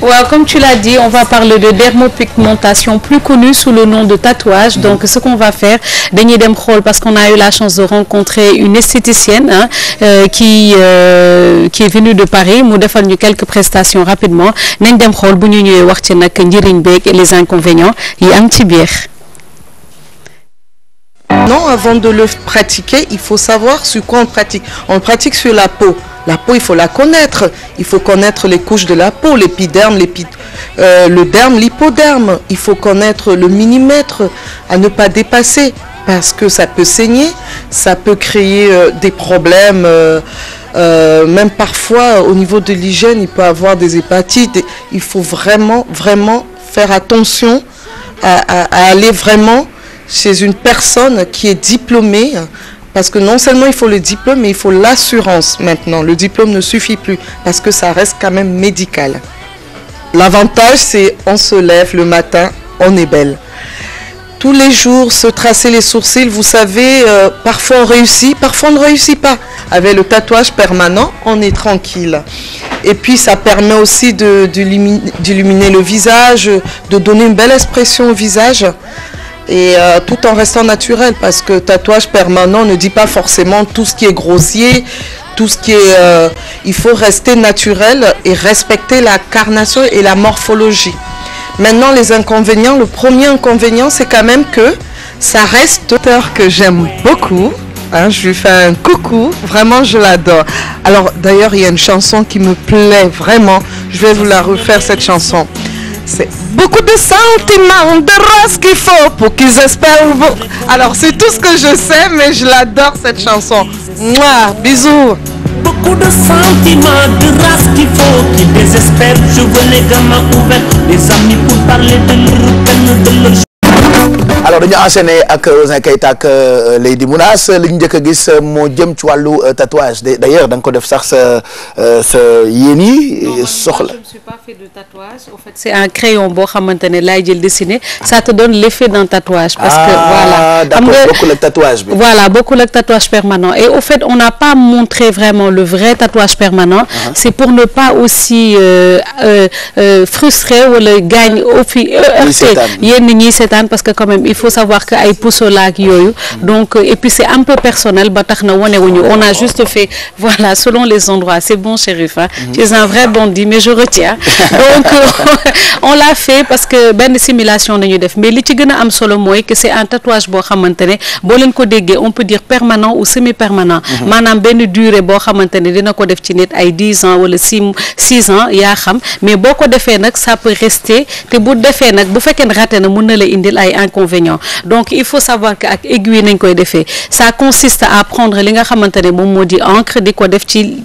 Ouais, comme tu l'as dit, on va parler de dermopigmentation, plus connue sous le nom de tatouage. Donc, ce qu'on va faire, Denis Demkrol, parce qu'on a eu la chance de rencontrer une esthéticienne qui est venue de Paris. Nous avons quelques prestations rapidement. Denis Demkrol, et les inconvénients, il y a un petit bière. Non, avant de le pratiquer, il faut savoir sur quoi on pratique. On pratique sur la peau. La peau, il faut la connaître. Il faut connaître les couches de la peau, l'épiderme, le derme, l'hypoderme. Il faut connaître le millimètre à ne pas dépasser parce que ça peut saigner, ça peut créer des problèmes. Même parfois, au niveau de l'hygiène, il peut avoir des hépatites. Il faut vraiment, vraiment faire attention à aller vraiment chez une personne qui est diplômée. Parce que non seulement il faut le diplôme, mais il faut l'assurance maintenant. Le diplôme ne suffit plus parce que ça reste quand même médical. L'avantage, c'est on se lève le matin, on est belle. Tous les jours, se tracer les sourcils, vous savez, parfois on réussit, parfois on ne réussit pas. Avec le tatouage permanent, on est tranquille. Et puis ça permet aussi d'illuminer le visage, de donner une belle expression au visage. Et tout en restant naturel, parce que tatouage permanent ne dit pas forcément tout ce qui est grossier, tout ce qui est... il faut rester naturel et respecter la carnation et la morphologie. Maintenant, les inconvénients, le premier inconvénient, c'est quand même que ça reste un auteur que j'aime beaucoup. Hein, je lui fais un coucou, vraiment je l'adore. Alors d'ailleurs, il y a une chanson qui me plaît vraiment, je vais vous la refaire cette chanson. C'est beaucoup de sentiments, de race qu'il faut pour qu'ils espèrent. Alors c'est tout ce que je sais, mais je l'adore cette chanson. Mouah, bisous. Beaucoup de sentiments, de race qu'il faut qu'ils désespèrent. Je veux les gamins ouverts, les amis pour parler de leur peine, de leur... alors dañu enchaîné ak Ouzin Keita ak Lady Mounass li ñu njëkk a gis moo jëm ci wàllu tatouage d'ailleurs da nga ko def sax sa yéen yi soxla. Je ne suis pas fait de tatouage. En fait, c'est un crayon boo xamante ne laay jël dessiné ça te donne l'effet d'un tatouage. Parce que voilà. D'accord, bokkul ak tatouage bi. Voilà, bokkul ak tatouage permanent. Et au fait, on n'a pas montré vraiment le vrai tatouage permanent. C'est pour ne pas aussi frustrer wala gaañ au fi yenn ñi seetaan parce que quand même il faut savoir que ay puso la ak yooyu donc et puis c'est un peu personnel ba tax na wane wuñu on a juste fait voilà selon les endroits c'est bon Chérif hein tu es un vrai bandit mais je retiens donc on l'a fait parce que benn simulation nañu def mais li ci gën a am solo mooy que c'est un tatouage boo xamante ne boo leen ko déggee on peut dire permanent ou semi-permanent maanaam benn durée boo xamante ne dina ko def ci nit ay 10 ans wala 6 ans yaa xam mais boo ko defee nag ça peut rester te bu defee nag bu fekkee ne raté na mën na la indil ay inconvénients donc il faut savoir que ak aiguille nañ koy defee ça consiste à prendre li nga xamante ne moom moo di encre di ko def ci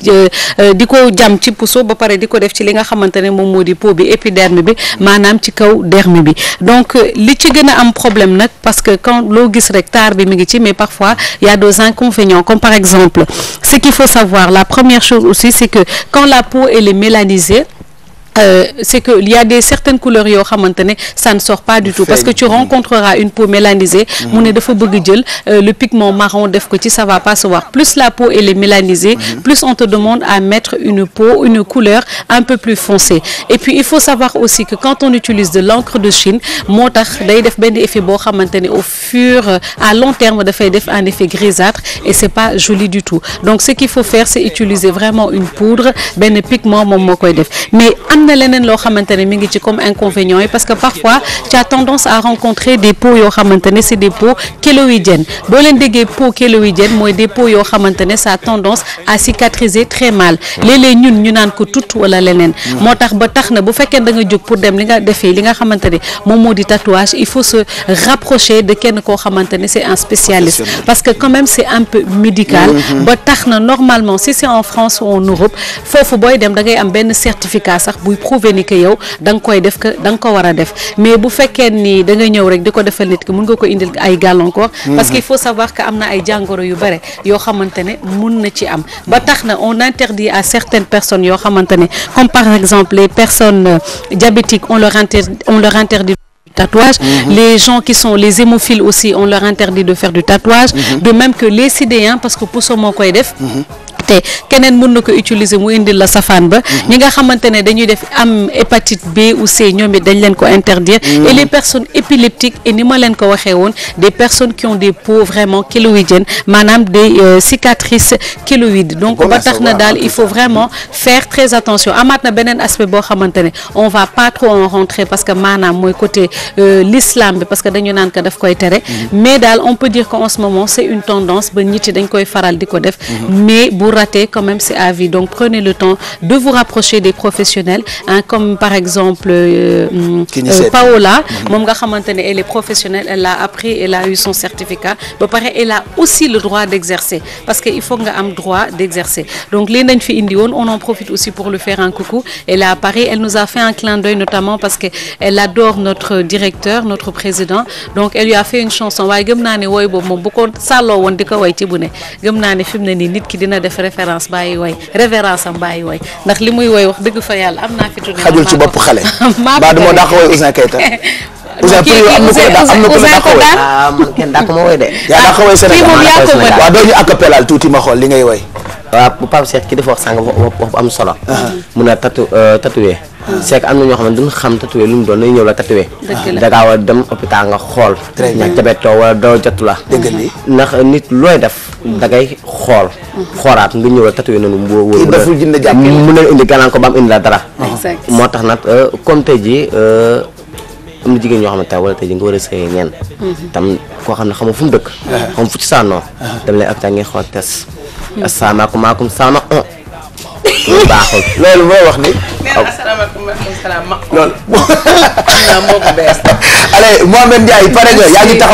di ko jam ci puso ba pare di ko def ci li nga xamante ne moom moo di peau bi épiderme bi maanaam ci kaw derme bi donc li ci gën a am problème nag parce que quand loo gis rek taar bi mi ngi ci mais parfois il y a des inconvénients comme par exemple ce qu'il faut savoir la première chose aussi c'est que quand la peau elle est mélanisée c'est que il y a des certaines couleurs yoo xamante ne ça ne sort pas du tout parce que tu rencontreras une peau mélanisée mu ne dafa bëgg jël le pigment marron def ko ci ça va pas se voir plus la peau elle est mélanisée plus on te demande à mettre une couleur un peu plus foncée et puis il faut savoir aussi que quand on utilise de l'encre de Chine moo tax day def benn effet boo xamante ne au fur à long terme dafay def un effet grisâtre et c'est pas joli du tout donc ce qu'il faut faire c'est utiliser vraiment une poudre benn pigment moom moo koy def mais am na leneen loo xamante ne mi ngi ci comme inconvénient yi parce que parfois tu as tendance à rencontrer des peaux yoo xamante ne c'est des peaux kéloïdiennes boo leen déggee peau kéloïdienne mooy des peaux yoo xamante ne ça a tendance à cicatriser très mal léeg-léeg ñun ñu naan ko tut wala leneen moo tax ba tax na bu fekkee da nga jóg pour dem li nga defee li nga xamante ne moom moo di tatouage il faut se rapprocher de kenn koo xamante ne c'est un spécialiste parce que quand même c'est un peu médical ba tax na normalement si c'est en France ou en Europe foofu booy dem da ngay am benn certificat sax buy prouver ni que yow da nga koy def que da nga ko war a def mais bu fekkee ni da nga ñëw rek di ko defal nit ki mun nga ko indil ay gàllankoor parce qu'il faut savoir que am na ay jàngoro yu bare yoo xamante ne mun na ci am ba tax na on interdit à certaines personnes yoo xamante ne comme par exemple les personnes diabétiques on leur interdit tatouage les gens qui sont les hémophiles aussi on leur interdit de faire du tatouage de même que les sidéens parce que pour moo koy def raté keneen mën na ko utiliser mu indil la safaan ba. ñi nga xamante ne dañuy def am hépatite B ou C ñoom it dañ leen ko interdire. et les personnes épileptiques et ni ma leen ko waxee woon des personnes qui ont des peaux vraiment kéloïdiennes maanaam des cicatrices kéloïdes donc ba tax na daal il faut vraiment faire très attention amaat na beneen aspect boo xamante ne on va pas trop en rentrer parce que maanaam mooy côté l'islam bi parce que dañu naan que daf koy tere mais daal on peut dire qu'en ce moment c'est une tendance ba nit yi dañ koy faral di ko def mais bu raté quand même c'est à vie donc prenez le temps de vous rapprocher des professionnels comme par exemple Paola moom nga xamante ne elle est professionnelle elle l'a appris elle a eu son certificat ba pare elle a aussi le droit d'exercer parce que il faut nga am droit d'exercer donc lii nañ fi indi woon on en profite aussi pour lui faire un coucou elle est à Paris elle nous a fait un clin d'œil notamment parce que elle adore notre directeur notre président donc elle lui a fait une chanson waaye gëm naa ne wooy boobu moom bu ko sàlloo woon di ko way ci bu ne gëm naa ne fi mu ne nii nit ki dina def référence bàyyi way révérence am bàyyi way ndax li muy woy wax dëgg fa yàlla am naa fi tuuti xajul ci bopp xale ba du moo dàq woy Ouzin Keita Ouzin pour yow am na ko dàq woy man kenn dàq ma woy de yaa dàq woy Sénégal waaw doo ñu acapellal tuuti ma xool li ngay woy waaw bu Pape Cheikh ki dafa wax sànq wax bu am solo mun a tatoué c'est que am na ñoo xam ne duñ xam tatoué lu mu doon nañu ñëw la tatoué dangaa war a dem hôpital nga xool ña jabetoo wala doo jotu la ndax nit looy def dangay xoolaat nga ñëw la tatoué noonu mu leen indi ganaan ko ba am indi la dara moo tax nag comme tey ji am na jigéen ñoo xamante ne wala tey ji nga war a sëyee ñeen tam koo xam ne xamoo fu mu dëkk xam fu ci saanoo dem leen hôpital ngeen xool test asalaamaaleykum sama loolu baaxul loolu mooy wax ni asalaamaaleykum maaleykum salaam loolu moo ko bees allez Mohamed Ndiaye pare nga yaa ngi taxaw